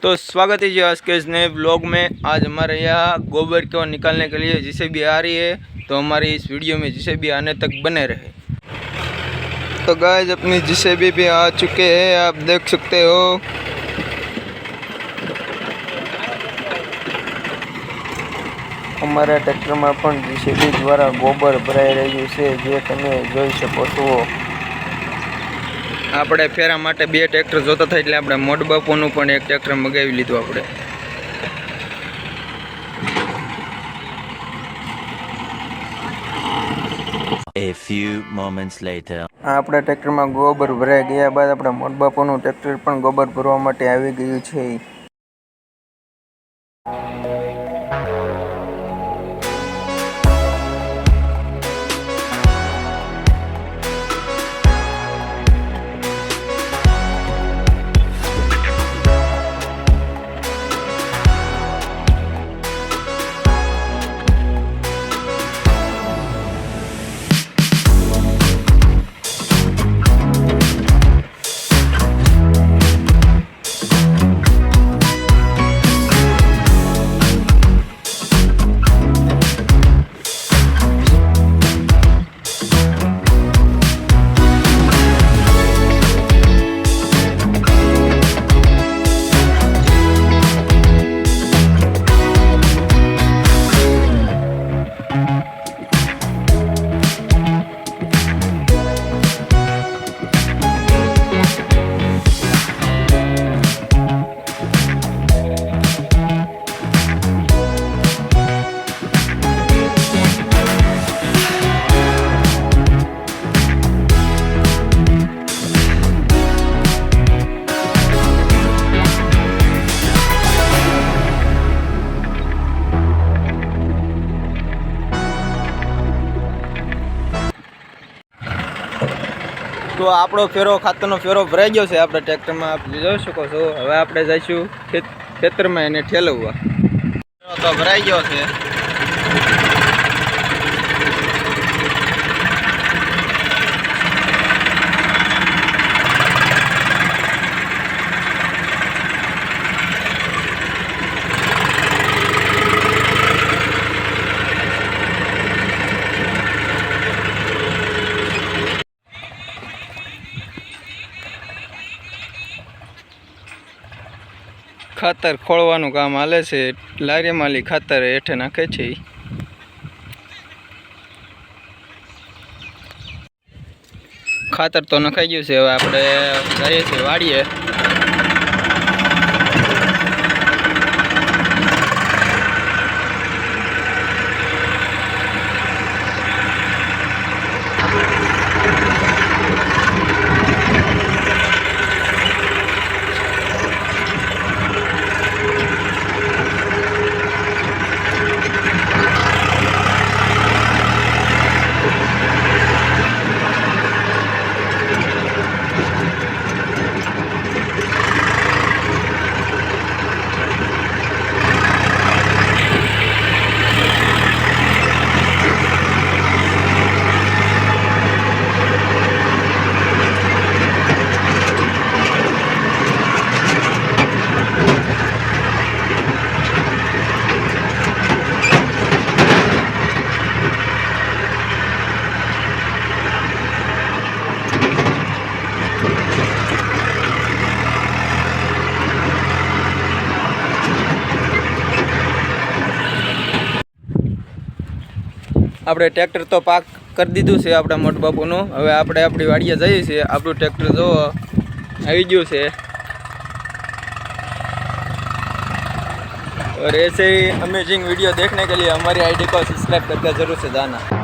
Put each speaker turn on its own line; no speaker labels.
तो स्वागत है जी आज के इस नए ब्लॉग में। आज हमारे यहाँ गोबर को निकालने के लिए जेसीबी आ रही है, तो हमारी इस वीडियो में जेसीबी आने तक बने रहे। तो गाइस अपनी जेसीबी भी आ चुके हैं, आप देख सकते हो। हमारा ट्रेक्टर में पण जेसीबी द्वारा गोबर भराई रह्યું છે, જે તમે જોઈ શકો છો। આપણે ફેરા માટે બે ટ્રેક્ટર જોતા થાય એટલે આપણે મોટબાપુનું પણ એક ટ્રેક્ટર મગાવી લીધું આપણે।
A few moments later.
આપણા ટ્રેક્ટરમાં ગોબર ભરાઈ ગયા બાદ આપણા મોટબાપુનું ટ્રેક્ટર પણ ગોબર ભરવા માટે આવી ગયું છે। તો આપણો ફેરો ખાતરનો ફેરો ભરાઈ ગયો છે આપણા ટ્રેક્ટરમાં, આપ જોઈ શકો છો। હવે આપણે જઈશું ખેતરમાં એને ઠેલવવા। તો ભરાઈ ગયો છે। ખાતર ખોળવાનું કામ હાલે છે, લારીમાલી ખાતર હેઠે નાખે છે। ખાતર તો નખાઈ ગયું છે, હવે આપણે જઈએ છીએ વાડીએ। આપણે ટ્રેક્ટર તો પાક કરી દીધું છે આપણા મોટબાપુનું। હવે આપણે આપણી વાડીએ જઈએ છીએ। આપણું ટ્રેક્ટર જો આવી ગયું છે। और ऐसे ही अमेजिंग वीडियो देखने के लिए हमारी आईडी को सब्सक्राइब करके जरूर से जाना।